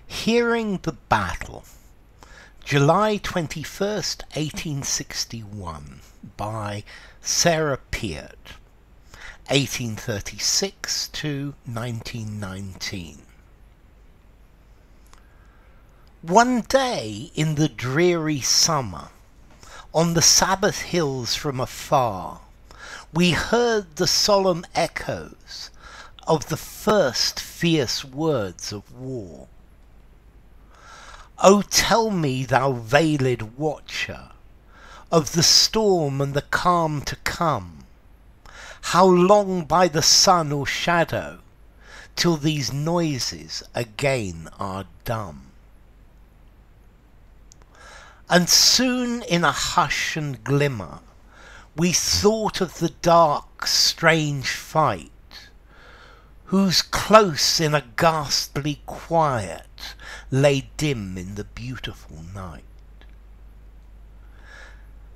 Hearing the Battle, July 21st, 1861, by Sarah Piatt, 1836 to 1919. One day in the dreary summer, on the Sabbath hills from afar, we heard the solemn echoes of the first fierce words of war. O tell me, thou veilèd watcher, of the storm and the calm to come, how long by the sun or shadow, till these noises again are dumb? And soon in a hush and glimmer, we thought of the dark, strange fight, whose close in a ghastly quiet lay dim in the beautiful night.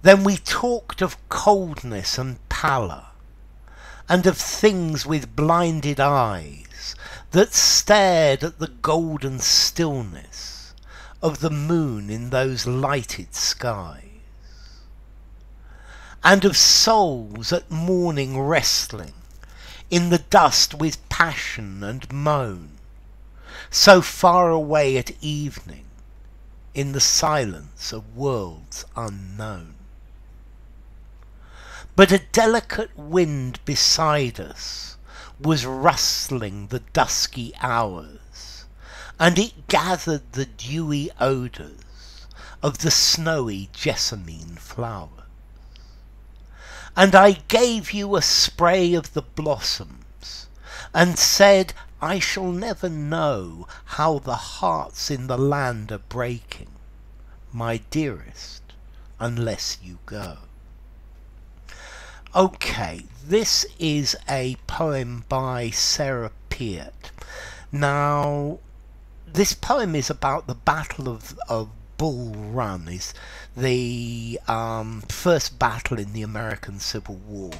Then we talked of coldness and pallor, and of things with blinded eyes that stared at the golden stillness of the moon in those lighted skies, and of souls at morning wrestling in the dust with passion and moan, so far away at evening in the silence of worlds unknown. But a delicate wind beside us was rustling the dusky hours, and it gathered the dewy odours of the snowy jessamine flowers. And I gave you a spray of the blossoms, and said, I shall never know how the hearts in the land are breaking, my dearest, unless you go. Okay, this is a poem by Sarah Piatt. Now, this poem is about the Battle of Bull Run, is the first battle in the American Civil War.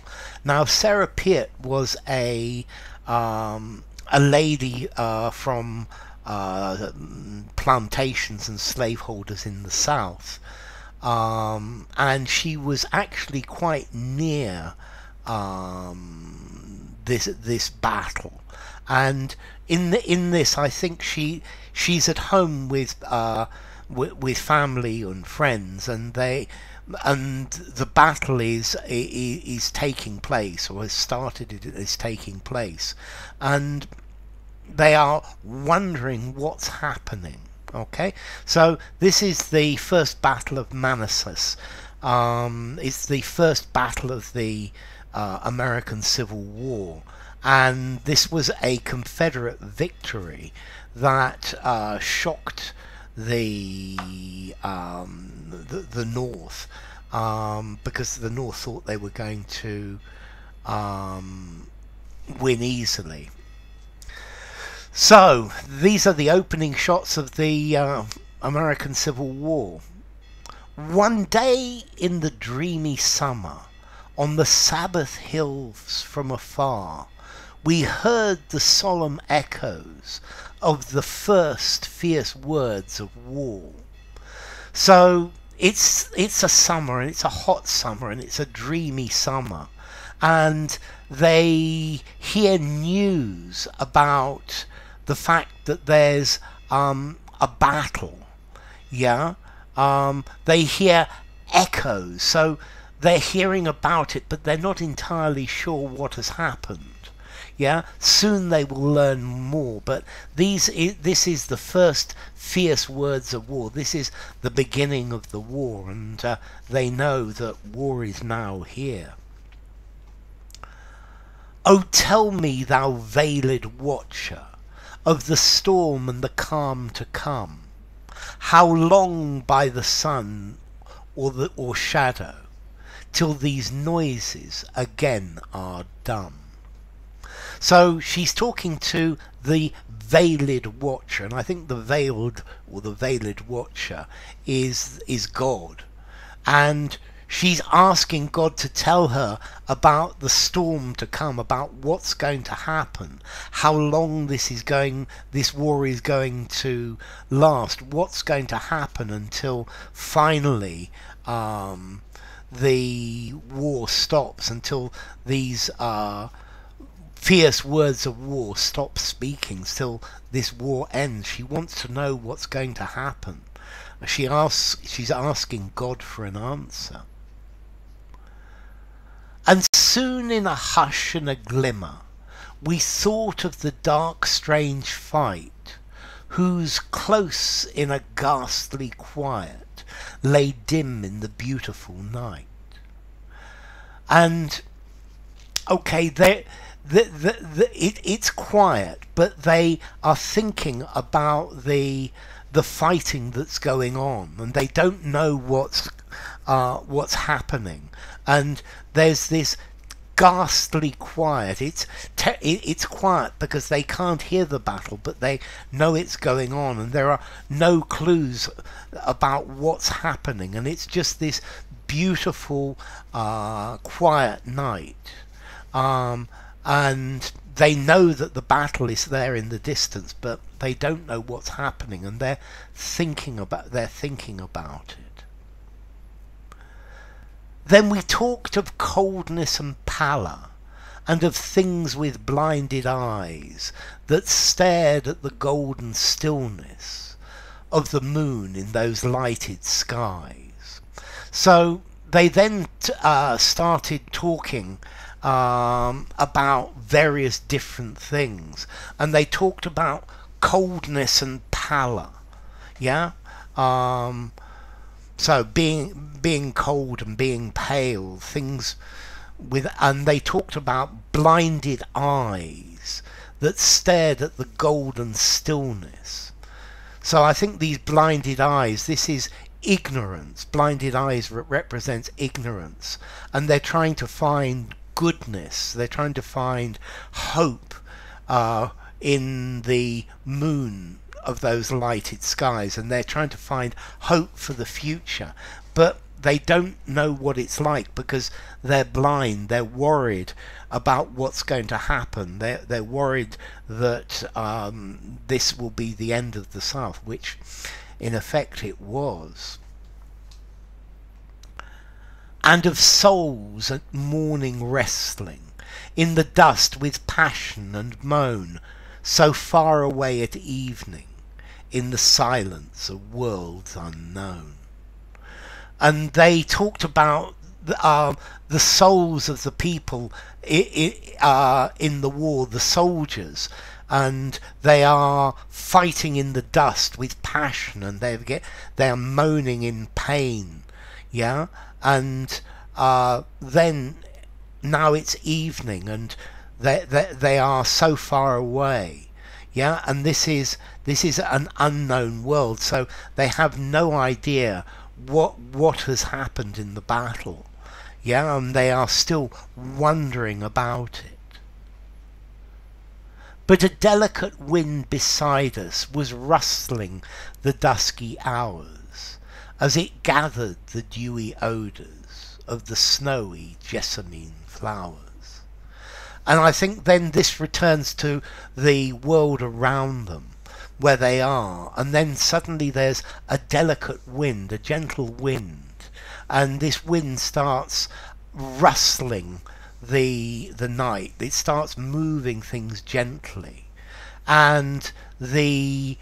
Now, Sarah Piatt was a lady from plantations and slaveholders in the South, and she was actually quite near this battle. And in this, I think she's at home with family and friends, and the battle is taking place, or has started. It is taking place, and they are wondering what's happening. Okay, so this is the first battle of Manassas. It's the first battle of the American Civil War, and this was a Confederate victory that shocked the North, because the North thought they were going to win easily. So these are the opening shots of the American Civil War. One day in the dreamy summer, on the Sabbath hills from afar, we heard the solemn echoes of the first fierce words of war. So it's a summer, and it's a hot summer, and it's a dreamy summer, and they hear news about the fact that there's a battle. Yeah, they hear echoes, so they're hearing about it, but they're not entirely sure what has happened. Yeah, soon they will learn more, but this is the first fierce words of war. This is the beginning of the war, and they know that war is now here. O tell me, thou veilèd watcher, of the storm and the calm to come, how long by the sun or shadow, till these noises again are dumb. So she's talking to the veiled watcher, and I think the veiled or the veiled watcher is God, and she's asking God to tell her about the storm to come, about what's going to happen, how long this war is going to last, what's going to happen until finally the war stops, until these fierce words of war stop speaking, till this war ends. She wants to know what's going to happen. She's asking God for an answer. And soon in a hush and a glimmer we thought of the dark strange fight, whose close in a ghastly quiet lay dim in the beautiful night. And okay, it's quiet, but they are thinking about the fighting that's going on, and they don't know what's happening. And there's this ghastly quiet. It's quiet because they can't hear the battle, but they know it's going on, and there are no clues about what's happening, and it's just this beautiful quiet night. And they know that the battle is there in the distance, but they don't know what's happening, and they're thinking about it. Then we talked of coldness and pallor, and of things with blinded eyes that stared at the golden stillness of the moon in those lighted skies. So they then started talking about various different things, and they talked about coldness and pallor. Yeah. So being cold and being pale, things and they talked about blinded eyes that stared at the golden stillness. So I think these blinded eyes, this is ignorance. Blinded eyes represents ignorance, and they're trying to find goodness. They're trying to find hope in the moon of those lighted skies, and they're trying to find hope for the future, but they don't know what it's like because they're blind. They're worried about what's going to happen. They're worried that this will be the end of the South, which in effect it was. And of souls at morning wrestling in the dust with passion and moan, so far away at evening in the silence of worlds unknown. And they talked about the souls of the people in the war, the soldiers, and they are fighting in the dust with passion, and they are moaning in pain. Yeah. And then now it's evening, and they are so far away. Yeah, and this is an unknown world, so they have no idea what has happened in the battle. Yeah, and they are still wondering about it. But a delicate wind beside us was rustling the dusky hours as it gathered the dewy odours of the snowy jessamine flowers. And I think then this returns to the world around them, where they are, and then suddenly there's a delicate wind, a gentle wind, and this wind starts rustling the night. It starts moving things gently, and the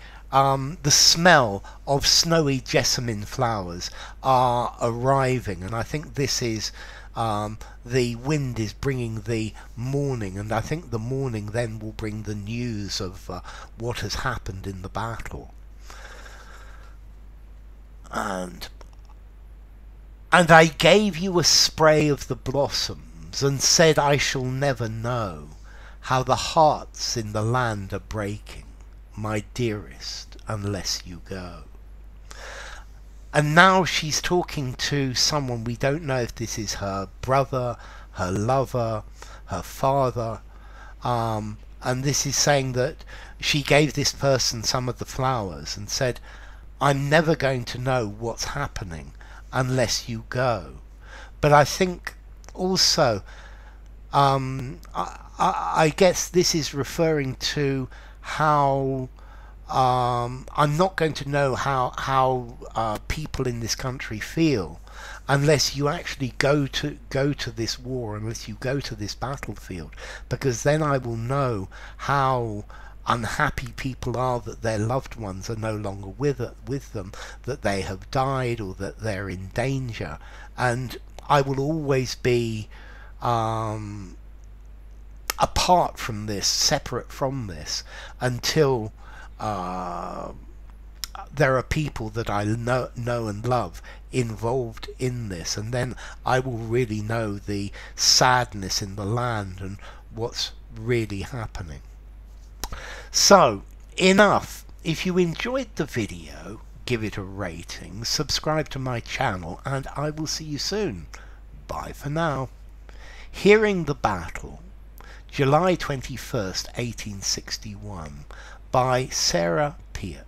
smell of snowy jessamine flowers are arriving, and I think this is the wind is bringing the morning, and I think the morning then will bring the news of what has happened in the battle. And I gave you a spray of the blossoms, and said I shall never know how the hearts in the land are breaking, my dearest, unless you go. And now she's talking to someone. We don't know if this is her brother, her lover, her father, and this is saying that she gave this person some of the flowers and said, I'm never going to know what's happening unless you go. But I think also, I guess this is referring to how I'm not going to know how people in this country feel unless you actually go to this war, unless you go to this battlefield, because then I will know how unhappy people are that their loved ones are no longer with them, that they have died or that they're in danger, and I will always be apart from this, separate from this, until there are people that I know and love involved in this, and then I will really know the sadness in the land and what's really happening. So, enough. If you enjoyed the video, give it a rating, subscribe to my channel, and I will see you soon. Bye for now. Hearing the Battle, July 21st, 1861, by Sarah Piatt.